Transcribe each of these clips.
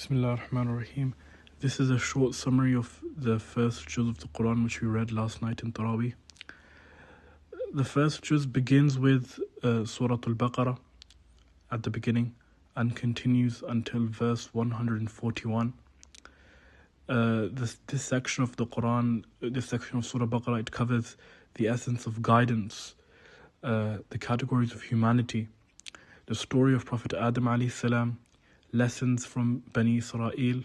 Bismillah ar-Rahman ar-Rahim. This is a short summary of the first juz of the Quran which we read last night in Taraweeh. The first juz begins with Surah Al-Baqarah at the beginning and continues until verse 141. This section of the Quran, this section of Surah Baqarah, it covers the essence of guidance, the categories of humanity, the story of Prophet Adam alayhi salam, lessons from Bani Israel,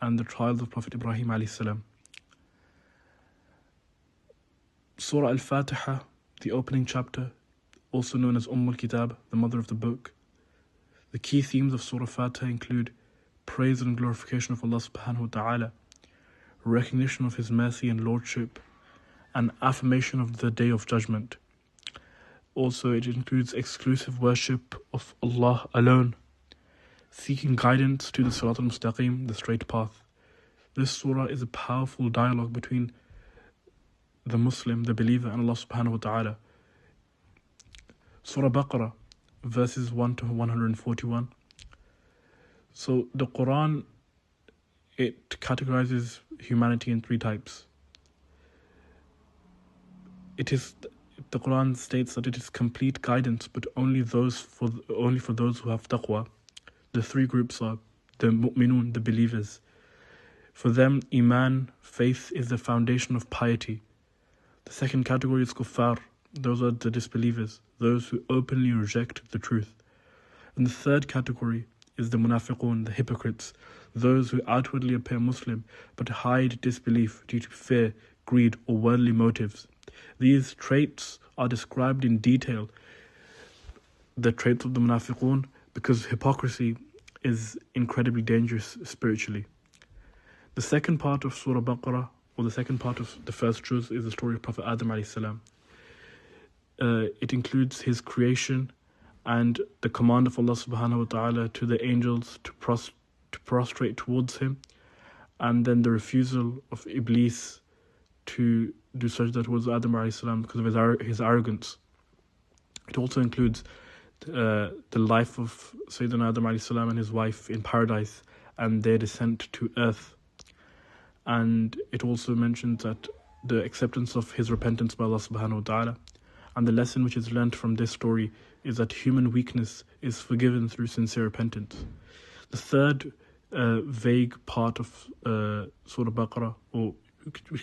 and the trials of Prophet Ibrahim alayhi salam. Surah Al-Fatiha, the opening chapter, also known as Al-Kitab, the mother of the book. The key themes of Surah Fatiha include praise and glorification of Allah subhanahu wa ta'ala, recognition of His mercy and lordship, and affirmation of the Day of Judgment. Also, it includes exclusive worship of Allah alone, seeking guidance to the Sirat al-Mustaqim, the straight path. This surah is a powerful dialogue between the Muslim, the believer, and Allah subhanahu wa ta'ala. Surah Baqarah, verses 1 to 141. So the Quran, it categorizes humanity in three types. The Quran states that it is complete guidance, but only for those who have taqwa. The three groups are the mu'minun, the believers. For them, iman, faith, is the foundation of piety. The second category is kuffar. Those are the disbelievers, those who openly reject the truth. And the third category is the munafiqun, the hypocrites, those who outwardly appear Muslim but hide disbelief due to fear, greed, or worldly motives. These traits are described in detail, the traits of the munafiqun, because hypocrisy is incredibly dangerous spiritually. The second part of Surah Baqarah, or the second part of the first juz, is the story of Prophet Adam alayhi salam. It includes his creation and the command of Allah subhanahu wa ta'ala to the angels to prostrate towards him, and then the refusal of Iblis to do sajda towards Adam alayhi salam because of his arrogance. It also includes the life of Sayyidina Adam alayhi salam and his wife in paradise and their descent to earth. And it also mentions that the acceptance of his repentance by Allah subhanahu wa ta'ala. And the lesson which is learnt from this story is that human weakness is forgiven through sincere repentance. The third vague part of Surah Baqarah, or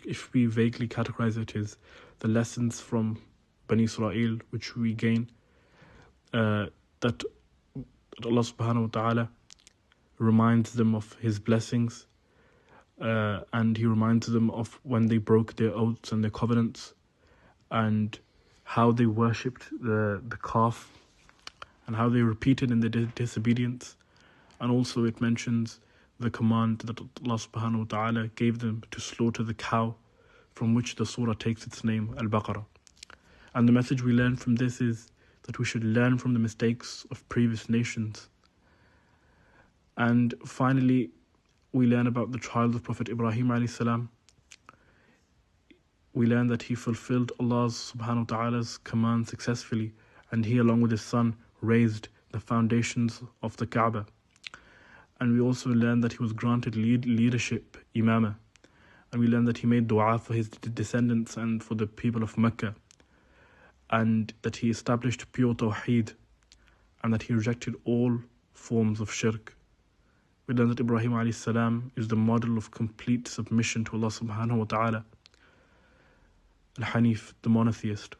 if we vaguely categorize it, is the lessons from Bani Israel, which we gain that Allah subhanahu wa ta'ala reminds them of His blessings, and He reminds them of when they broke their oaths and their covenants, and how they worshipped the calf, and how they repeated in their disobedience. And also it mentions the command that Allah subhanahu wa ta'ala gave them to slaughter the cow, from which the surah takes its name, Al-Baqarah. And the message we learn from this is that we should learn from the mistakes of previous nations. And finally, we learn about the trials of Prophet Ibrahim alayhi salam. We learn that he fulfilled Allah's subhanahu wa ta'ala's command successfully, and he, along with his son, raised the foundations of the Kaaba. And we also learn that he was granted leadership, imamah. And we learn that he made dua for his descendants and for the people of Mecca, and that he established pure tawheed, and that he rejected all forms of shirk. We learn that Ibrahim alayhi salam is the model of complete submission to Allah subhanahu wa ta'ala, Al-Hanif, the monotheist.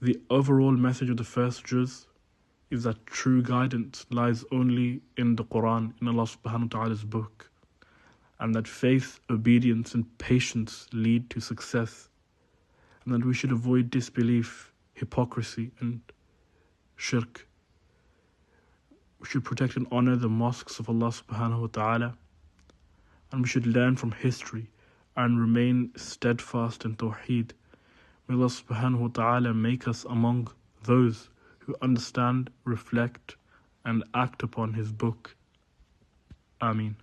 The overall message of the first juz is that true guidance lies only in the Quran, in Allah subhanahu wa ta'ala's book, and that faith, obedience, and patience lead to success, and that we should avoid disbelief, hypocrisy, and shirk. We should protect and honor the mosques of Allah subhanahu wa ta'ala, and we should learn from history and remain steadfast in tawheed. May Allah subhanahu wa ta'ala make us among those who understand, reflect, and act upon His book. Ameen.